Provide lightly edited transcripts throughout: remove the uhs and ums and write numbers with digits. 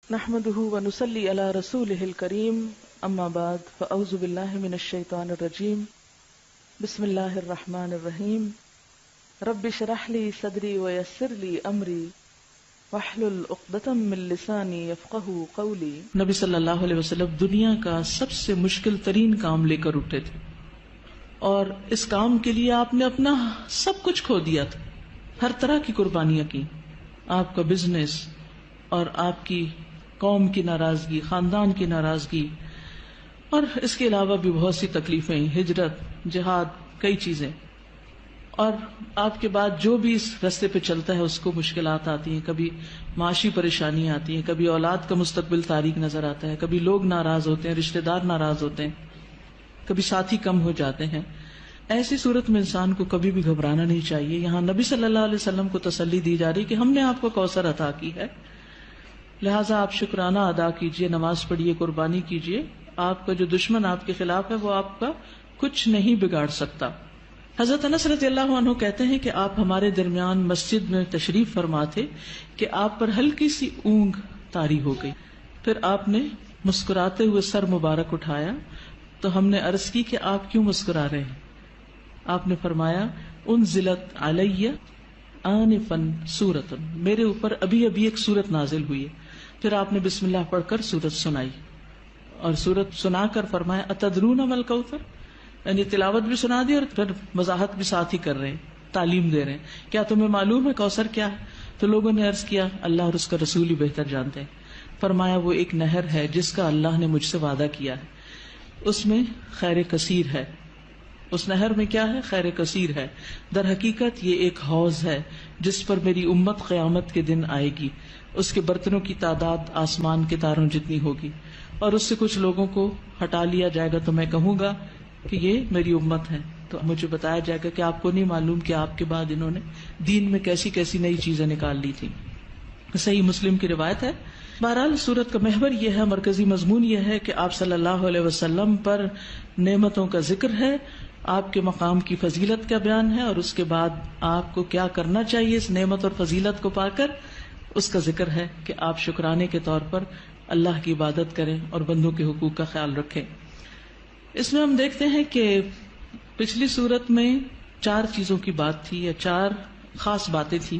نحمده ونصلي على رسوله الكريم اما بعد فاعوذ بالله من الشيطان الرجيم بسم الله الرحمن الرحيم رب اشرح لي صدري ويسر لي امري واحلل عقدة من لساني يفقهوا قولي۔ نبی صلی اللہ علیہ وسلم دنیا کا سب سے مشکل ترین کام لے کر اٹھے تھے اور اس کام کے لیے آپ نے اپنا سب کچھ کھو دیا تھا، ہر طرح کی قربانیاں کی۔ آپ کا بزنس اور آپ کی قوم کی ناراضگی، خاندان کی ناراضگی، اور اس کے علاوہ بھی بہت سی تکلیفیں، ہجرت، جہاد، کئی چیزیں، اور آپ کے بعد جو بھی اس راستے پہ چلتا ہے اس کو مشکلات آتی ہیں، کبھی معاشی پریشانی آتی ہیں، کبھی اولاد کا مستقبل تاریک نظر آتا ہے، کبھی لوگ ناراض ہوتے ہیں، رشتہ دار ناراض ہوتے ہیں، کبھی ساتھی کم ہو جاتے ہیں۔ ایسی صورت میں انسان کو کبھی بھی گھبرانا نہیں چاہیے۔ یہاں نبی صلی اللہ علیہ وسلم کو تسلی دی جا رہی کہ ہم نے آپ کو کوثر عطا کی ہے، لہٰذا آپ شکرانہ ادا کیجئے، نماز پڑھیے، قربانی کیجئے۔ آپ کا جو دشمن آپ کے خلاف ہے وہ آپ کا کچھ نہیں بگاڑ سکتا۔ حضرت انس رضی اللہ عنہ کہتے ہیں کہ آپ ہمارے درمیان مسجد میں تشریف فرما تھے کہ آپ پر ہلکی سی اونگ طاری ہو گئی، پھر آپ نے مسکراتے ہوئے سر مبارک اٹھایا تو ہم نے عرض کی کہ آپ کیوں مسکرا رہے ہیں؟ آپ نے فرمایا انزلت علی آنفا سورۃ، میرے اوپر ابھی ابھی ایک سورت نازل ہوئی ہے۔ پھر آپ نے بسم اللہ پڑھ کر سورت سنائی اور سورت سنا کر فرمایا اتدرون ما الکوثر، یعنی تلاوت بھی سنا دی اور پھر وضاحت بھی ساتھ ہی کر رہے ہیں، تعلیم دے رہے ہیں، کیا تمہیں معلوم ہے کوثر کیا ہے؟ تو لوگوں نے عرض کیا اللہ اور اس کا رسول ہی بہتر جانتے ہیں۔ فرمایا وہ ایک نہر ہے جس کا اللہ نے مجھ سے وعدہ کیا ہے، اس میں خیر کثیر ہے۔ اس نہر میں کیا ہے؟ خیر کثیر ہے۔ در حقیقت یہ ایک حوض ہے جس پر میری امت قیامت کے دن آئے گی، اس کے برتنوں کی تعداد آسمان کے تاروں جتنی ہوگی، اور اس سے کچھ لوگوں کو ہٹا لیا جائے گا تو میں کہوں گا کہ یہ میری امت ہے، تو مجھے بتایا جائے گا کہ آپ کو نہیں معلوم کہ آپ کے بعد انہوں نے دین میں کیسی کیسی نئی چیزیں نکال لی تھی۔ صحیح مسلم کی روایت ہے۔ بہرحال سورت کا محور یہ ہے، مرکزی مضمون یہ ہے کہ آپ صلی اللہ علیہ وسلم پر نعمتوں کا ذکر ہے، آپ کے مقام کی فضیلت کا بیان ہے، اور اس کے بعد آپ کو کیا کرنا چاہیے اس نعمت اور فضیلت کو پا کر، اس کا ذکر ہے کہ آپ شکرانے کے طور پر اللہ کی عبادت کریں اور بندوں کے حقوق کا خیال رکھیں۔ اس میں ہم دیکھتے ہیں کہ پچھلی سورت میں 4 چیزوں کی بات تھی، یا 4 خاص باتیں تھیں،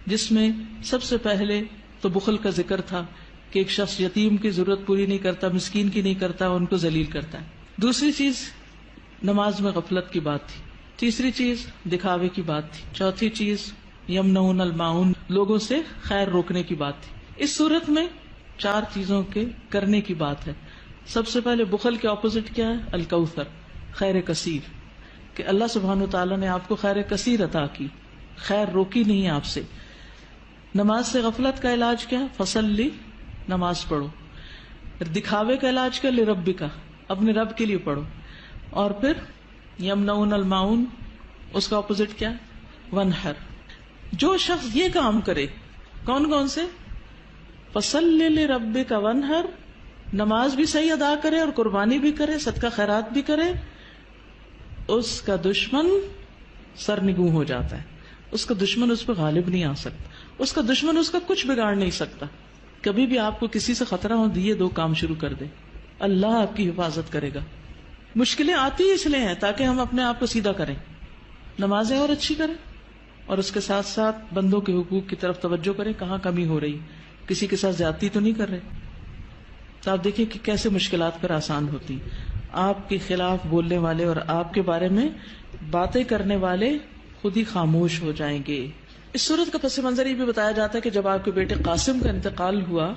جس میں سب سے پہلے تو بخل کا ذکر تھا کہ ایک شخص یتیم کی ضرورت پوری نہیں کرتا، مسکین کی نہیں کرتا، ان کو ذلیل کرتا ہے۔ دوسری چیز نماز میں غفلت کی بات تھی۔ تیسری چیز دکھاوے کی بات تھی۔ چوتھی چیز یمنعون الماعون، لوگوں سے خیر روکنے کی بات تھی۔ اس صورت میں 4 چیزوں کے کرنے کی بات ہے۔ سب سے پہلے بخل کے اپوزٹ کیا ہے؟ الکوثر، خیر کثیر، کہ اللہ سبحانہ وتعالیٰ نے آپ کو خیر کثیر عطا کی، خیر روکی نہیں آپ سے۔ نماز سے غفلت کا علاج کیا؟ فصلی، نماز پڑھو۔ دکھاوے کا علاج کیا؟ لربک، اپنے رب کے لیے پڑھو۔ اور پھر یمنعون الماعون، اس کا اپوزٹ کیا؟ ونحر۔ جو شخص یہ کام کرے، کون کون سے؟ فصلی لربک ونحر، نماز بھی صحیح ادا کرے اور قربانی بھی کرے، صدقہ خیرات بھی کرے، اس کا دشمن سرنگوں ہو جاتا ہے، اس کا دشمن اس پہ غالب نہیں آ سکتا، اس کا دشمن اس کا کچھ بگاڑ نہیں سکتا۔ کبھی بھی آپ کو کسی سے خطرہ ہو، یہ 2 کام شروع کر دے، اللہ آپ کی حفاظت کرے گا۔ مشکلیں آتی اس لیے ہیں تاکہ ہم اپنے آپ کو سیدھا کریں، نمازیں اور اچھی کریں، اور اس کے ساتھ ساتھ بندوں کے حقوق کی طرف توجہ کریں، کہاں کمی ہو رہی، کسی کے ساتھ زیادتی تو نہیں کر رہے۔ تو آپ دیکھیں کہ کیسے مشکلات پر آسان ہوتی۔ آپ کے خلاف بولنے والے اور آپ کے بارے میں باتیں کرنے والے خود ہی خاموش ہو جائیں گے۔ اس صورت کا پس منظر یہ بھی بتایا جاتا ہے کہ جب آپ کے بیٹے قاسم کا انتقال ہوا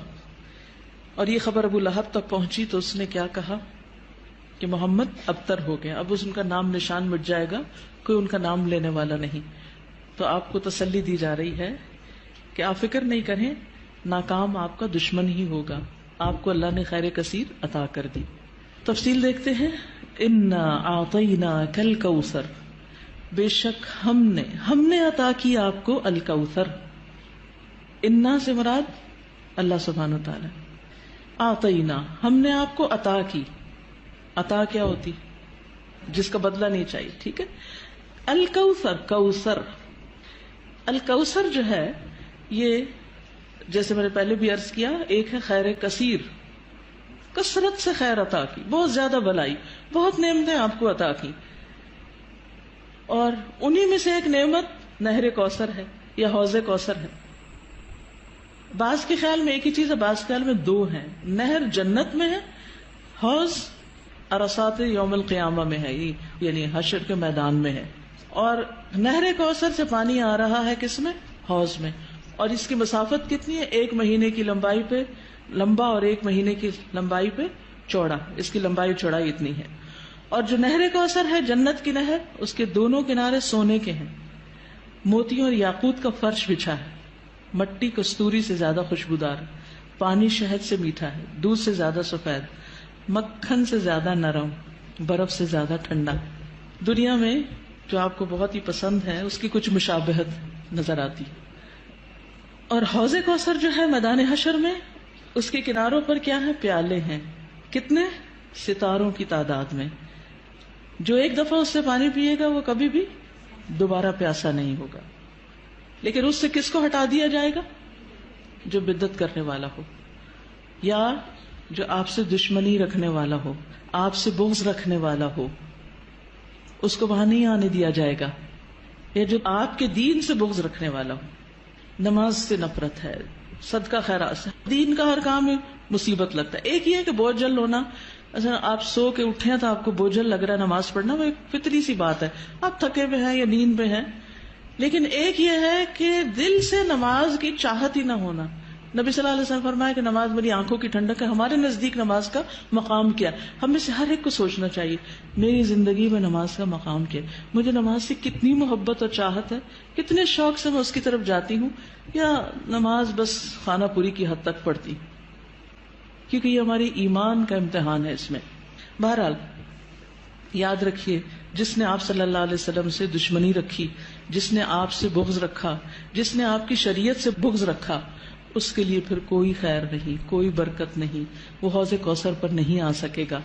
اور یہ خبر ابو لہب تک پہنچی تو اس نے کیا کہا کہ محمد ابتر ہو گیا، اب ان کا نام نشان مٹ جائے گا، کوئی ان کا نام لینے والا نہیں۔ تو آپ کو تسلی دی جا رہی ہے کہ آپ فکر نہیں کریں، ناکام آپ کا دشمن ہی ہوگا، آپ کو اللہ نے خیر کثیر عطا کر دی۔ تفصیل دیکھتے ہیں۔ انا اعطیناک الکوثر، بے شک ہم نے عطا کی آپ کو الکوثر۔ انا سے مراد اللہ سبحانہ وتعالی، اعطینا ہم نے آپ کو عطا کی۔ عطا کیا ہوتی؟ جس کا بدلہ نہیں چاہیے، ٹھیک ہے۔ الکوثر، کوثر، الکوثر جو ہے یہ جیسے میں نے پہلے بھی عرض کیا، ایک ہے خیر کثیر، کثرت سے خیر عطا کی، بہت زیادہ بھلائی، بہت نعمتیں آپ کو عطا کی، اور انہی میں سے ایک نعمت نہر کوثر ہے یا حوض کوثر ہے۔ بعض کے خیال میں ایک ہی چیز ہے، بعض کے خیال میں دو ہیں۔ نہر جنت میں ہے، حوض عرصات یوم القیامہ میں ہے، یعنی حشر کے میدان میں ہے۔ اور نہر کوثر سے پانی آ رہا ہے کس میں؟ حوض میں، اور اس کی مسافت کتنی ہے؟ 1 مہینے کی لمبائی پہ لمبا اور 1 مہینے کی لمبائی پہ چوڑا، اس کی لمبائی چوڑائی اتنی ہے۔ اور جو نہر کوثر ہے جنت کی نہر، اس کے دونوں کنارے سونے کے ہیں، موتیوں اور یاقوت کا فرش بچھا ہے، مٹی کستوری سے زیادہ خوشبودار، پانی شہد سے میٹھا ہے، دودھ سے زیادہ سفید، مکھن سے زیادہ نرم، برف سے زیادہ ٹھنڈا۔ دنیا میں جو آپ کو بہت ہی پسند ہے اس کی کچھ مشابہت نظر آتی۔ اور حوض کوثر جو ہے میدان حشر میں، اس کے کناروں پر کیا ہے؟ پیالے ہیں، کتنے؟ ستاروں کی تعداد میں۔ جو ایک دفعہ اس سے پانی پیے گا وہ کبھی بھی دوبارہ پیاسا نہیں ہوگا۔ لیکن اس سے کس کو ہٹا دیا جائے گا؟ جو بدعت کرنے والا ہو، یا جو آپ سے دشمنی رکھنے والا ہو، آپ سے بغض رکھنے والا ہو، اس کو وہاں نہیں آنے دیا جائے گا۔ یا جو آپ کے دین سے بغض رکھنے والا ہو، نماز سے نفرت ہے، صدقہ خیرات سے، دین کا ہر کام میں مصیبت لگتا ہے۔ ایک یہ ہے کہ بوجھل ہونا، آپ سو کے اٹھے ہیں تو آپ کو بوجھل لگ رہا ہے نماز پڑھنا، وہ ایک فطری سی بات ہے، آپ تھکے ہوئے ہیں یا نیند پہ ہیں۔ لیکن ایک یہ ہے کہ دل سے نماز کی چاہت ہی نہ ہونا۔ نبی صلی اللہ علیہ وسلم فرمایا کہ نماز میری آنکھوں کی ٹھنڈک ہے۔ ہمارے نزدیک نماز کا مقام کیا؟ ہم میں سے ہر ایک کو سوچنا چاہیے، میری زندگی میں نماز کا مقام کیا؟ مجھے نماز سے کتنی محبت اور چاہت ہے، کتنے شوق سے میں اس کی طرف جاتی ہوں، یا نماز بس خانہ پوری کی حد تک پڑھتی، کیونکہ یہ ہماری ایمان کا امتحان ہے اس میں۔ بہرحال یاد رکھیے، جس نے آپ صلی اللہ علیہ وسلم سے دشمنی رکھی، جس نے آپ سے بغض رکھا، جس نے آپ کی شریعت سے بغض رکھا، اس کے لیے پھر کوئی خیر نہیں، کوئی برکت نہیں، وہ حوض کوثر پر نہیں آ سکے گا۔